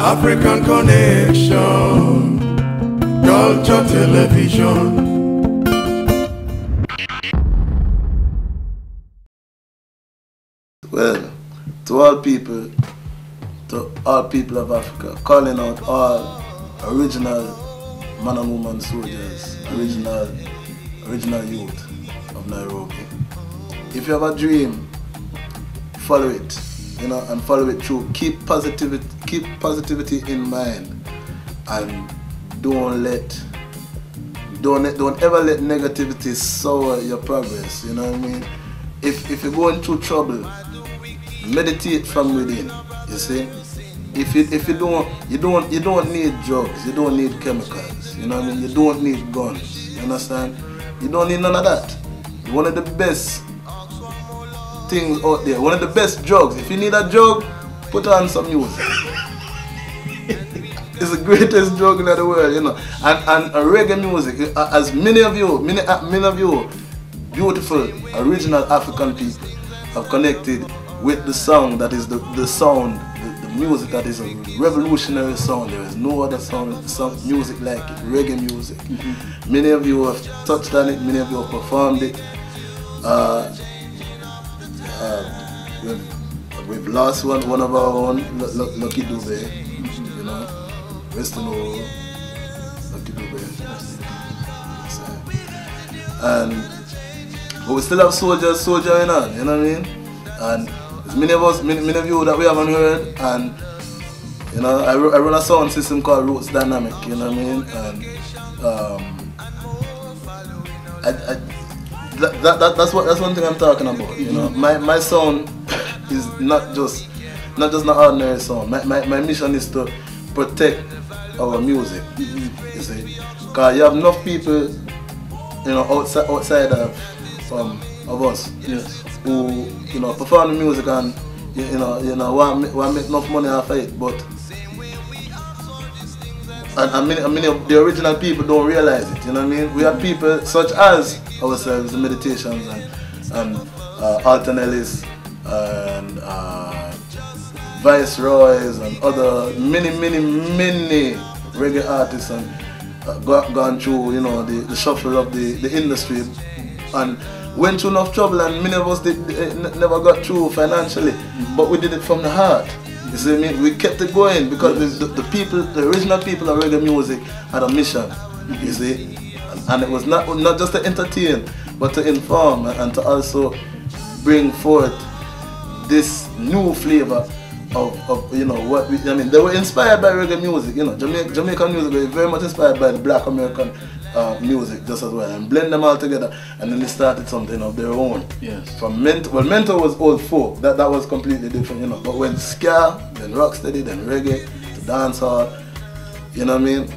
African Connection, Culture Television. Well, to all people of Africa, calling out all original man and woman soldiers, original youth of Nairobi. If you have a dream, follow it, and follow it through. Keep positivity in mind, and don't ever let negativity sour your progress. You know what I mean? If you're going through trouble, meditate from within. You see, if you don't need drugs, you don't need chemicals. You know what I mean? You don't need guns. You understand? You don't need none of that. One of the best things out there, one of the best drugs. If you need a drug, put on some music. It's the greatest drug in the world, And reggae music, as many of you, beautiful original African people have connected with the song that is the sound, the music that is a revolutionary sound. There is no other music like it, reggae music. Mm-hmm. Many of you have touched on it, many of you have performed it. We've lost one of our own, Lucky Dube, Rest in all, Lucky Dube. But we still have soldiers soldiering on, you know what I mean? And there's many of you that we haven't heard, and I run a sound system called Roots Dynamic, you know what I mean? And that's one thing I'm talking about, My sound is not just an ordinary sound. My mission is to protect our music, you see, because you have enough people, outside of us, yes, who perform the music and want make enough money off of it, but and many of the original people don't realize it. You know what I mean? We have people such as ourselves, the Meditations and Alternellis and Viceroys and other many reggae artists and gone through the shuffle of the industry and went through enough trouble, and many of us never got through financially, but we did it from the heart. You see what I mean? We kept it going because the original people of reggae music had a mission. You see, and it was not just to entertain, but to inform and to also bring forth this new flavor of what they were inspired by reggae music. Jamaican music was very much inspired by the Black American music just as well, and blend them all together, and then they started something of their own. Yes. From Mentor was old folk. That was completely different, But when ska, then rocksteady, then reggae, to dancehall, you know what I mean?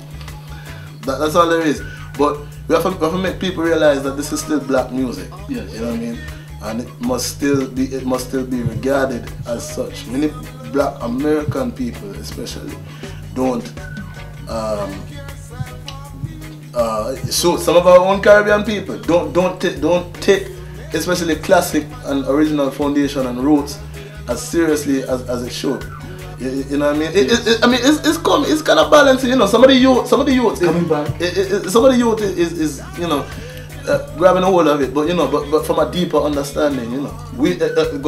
That's all there is. But we have to make people realize that this is still black music. Yes. You know what I mean? And it must still be regarded as such. Many Black American people, especially, don't. So some of our own Caribbean people don't take especially classic and original foundation and roots as seriously as it should. You know what I mean? It's kind of balancing. Some of the youth coming back. Some of the youth is grabbing a hold of it, but from a deeper understanding.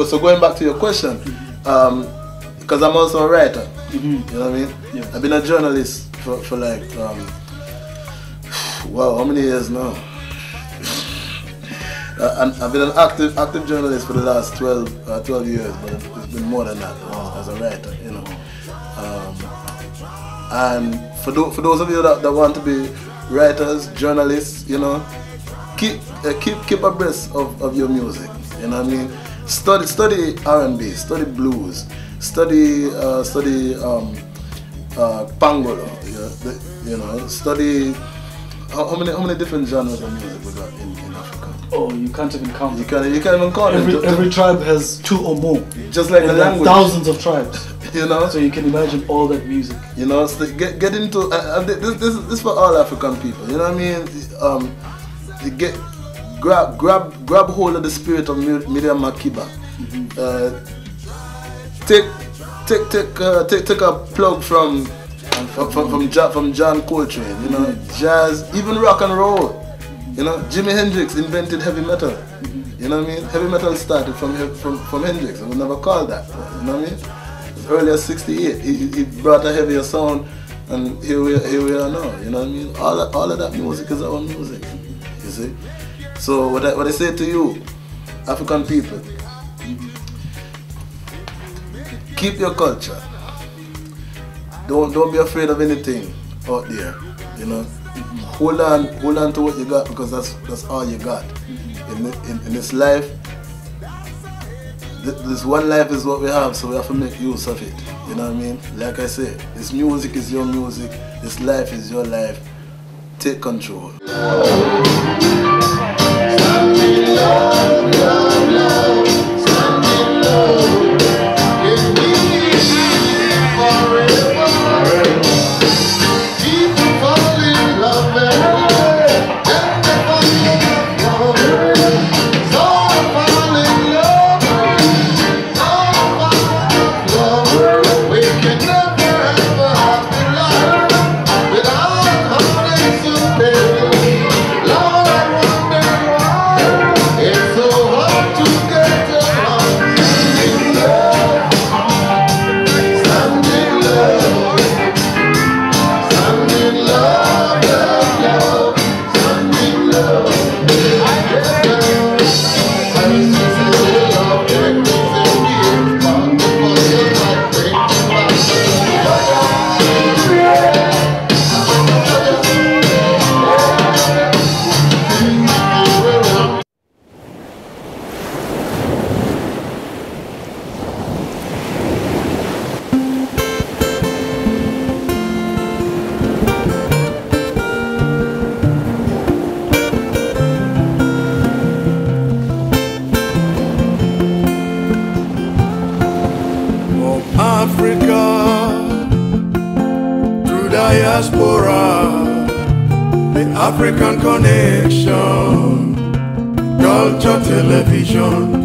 So going back to your question, because I'm also a writer. You know what I mean? Yeah. I've been a journalist for like. Wow, how many years now? And I've been an active journalist for the last 12 years, but it's been more than that as a writer, And for those of you that want to be writers, journalists, keep abreast of your music. You know what I mean? Study R&B, study blues, study pangolo, study. How many different genres of music we got in Africa? Oh, you can't even count. You can't even count. Every tribe has 2 or more. Just like the language. Thousands of tribes. So you can imagine all that music. So get into this for all African people. You know what I mean? Grab hold of the spirit of Miriam Makeba. Take take a plug from John Coltrane, you know, jazz, even rock and roll. You know, Jimi Hendrix invented heavy metal. You know what I mean? Heavy metal started from Hendrix. I would never call that. You know what I mean? As early as '68, he brought a heavier sound, and here we are now. You know what I mean? All of that music is our music. You see? So what I say to you, African people, keep your culture. Don't be afraid of anything out there. You know, hold on to what you got, because that's all you got. In this life, this one life is what we have, so we have to make use of it. You know what I mean? Like I say, this music is your music. This life is your life. Take control. Africa, through diaspora, the African connection, culture television.